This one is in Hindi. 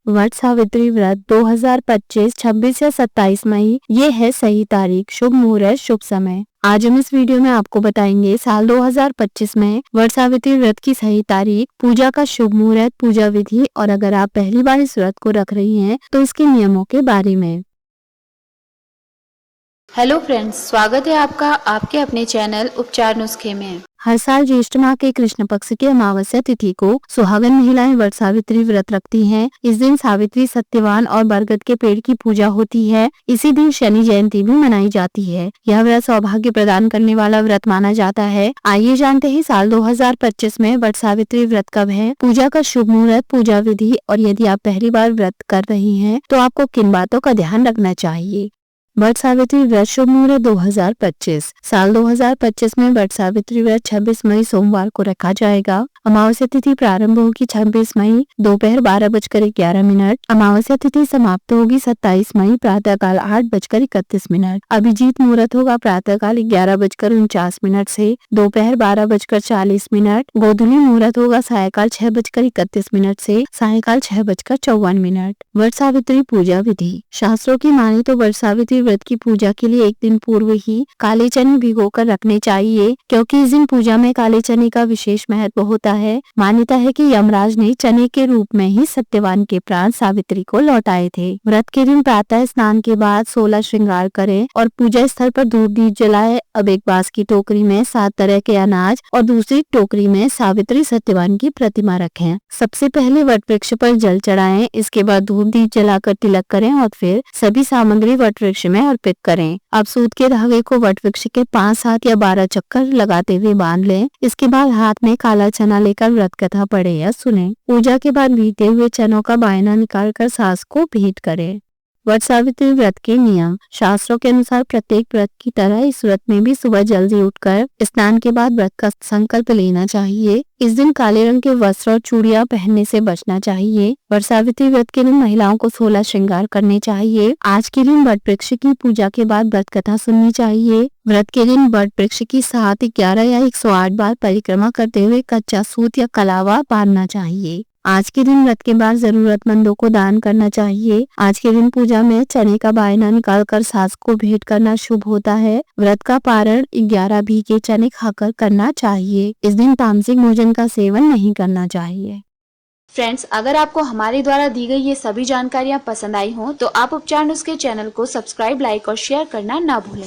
वट सावित्री व्रत 2025 26 या 27 मई ये है सही तारीख, शुभ मुहूर्त, शुभ समय। आज हम इस वीडियो में आपको बताएंगे साल 2025 में वट सावित्री व्रत की सही तारीख, पूजा का शुभ मुहूर्त, पूजा विधि और अगर आप पहली बार इस व्रत को रख रही हैं तो इसके नियमों के बारे में। हेलो फ्रेंड्स, स्वागत है आपका आपके अपने चैनल उपचार नुस्खे में। हर साल ज्येष्ठ माह के कृष्ण पक्ष की अमावस्या तिथि को सुहागन महिलाएं वट सावित्री व्रत रखती हैं। इस दिन सावित्री, सत्यवान और बरगद के पेड़ की पूजा होती है। इसी दिन शनि जयंती भी मनाई जाती है। यह व्रत सौभाग्य प्रदान करने वाला व्रत माना जाता है। आइए जानते हैं साल 2025 में वट सावित्री व्रत कब है, पूजा का शुभ मुहूर्त, पूजा विधि और यदि आप पहली बार व्रत कर रही हैं तो आपको किन बातों का ध्यान रखना चाहिए। वट सावित्री व्रत शुभ मुहूर्त 2025 साल 2025 में वट सावित्री व्रत 26 मई सोमवार को रखा जाएगा। अमावस्या तिथि प्रारंभ होगी 26 मई दोपहर 12:11। अमावस्या तिथि समाप्त होगी 27 मई प्रातःकाल 8:31। अभिजीत मुहूर्त होगा प्रातःकाल 11:49 से दोपहर 12:40। गोधूली मुहूर्त होगा सायकाल 6:31 से सायकाल 6:54। वट सावित्री पूजा विधि। शास्त्रों की माने तो वट सावित्री व्रत की पूजा के लिए एक दिन पूर्व ही काले चने भिगोकर रखने चाहिए, क्योंकि इस दिन पूजा में काले चने का विशेष महत्व होता है। मान्यता है कि यमराज ने चने के रूप में ही सत्यवान के प्राण सावित्री को लौटाए थे। व्रत के दिन प्रातः स्नान के बाद 16 श्रृंगार करें और पूजा स्थल पर धूप दीप जलाए। अब एक बांस की टोकरी में 7 तरह के अनाज और दूसरी टोकरी में सावित्री सत्यवान की प्रतिमा रखें। सबसे पहले वट वृक्ष पर जल चढ़ाएं, इसके बाद धूप दीप जलाकर तिलक करें और फिर सभी सामग्री वट वृक्ष में अर्पित करें। अब सूत के धागे को वट वृक्ष के 5, 7 या 12 चक्कर लगाते हुए बांध लें। इसके बाद हाथ में काला चना लेकर व्रत कथा पढ़े या सुने। पूजा के बाद बीते हुए चनों का बायना निकालकर सास को भेंट करें। वट सावित्री व्रत के नियम। शास्त्रों के अनुसार प्रत्येक व्रत की तरह इस व्रत में भी सुबह जल्दी उठकर स्नान के बाद व्रत का संकल्प लेना चाहिए। इस दिन काले रंग के वस्त्र और चूड़ियां पहनने से बचना चाहिए। वट सावित्री व्रत के दिन महिलाओं को 16 श्रृंगार करने चाहिए। आज के दिन वट वृक्ष की पूजा के बाद व्रत कथा सुननी चाहिए। व्रत के दिन वट वृक्ष की 7, 11 या 108 बार परिक्रमा करते हुए कच्चा सूत या कलावा बांधना चाहिए। आज के दिन व्रत के बाद जरूरतमंदों को दान करना चाहिए। आज के दिन पूजा में चने का बायना निकालकर सास को भेंट करना शुभ होता है। व्रत का पारण 11 भीगे चने खाकर करना चाहिए। इस दिन तामसिक भोजन का सेवन नहीं करना चाहिए। फ्रेंड्स, अगर आपको हमारे द्वारा दी गई ये सभी जानकारियाँ पसंद आई हो तो आप उपचार नुस्खे चैनल को सब्सक्राइब, लाइक और शेयर करना ना भूलें।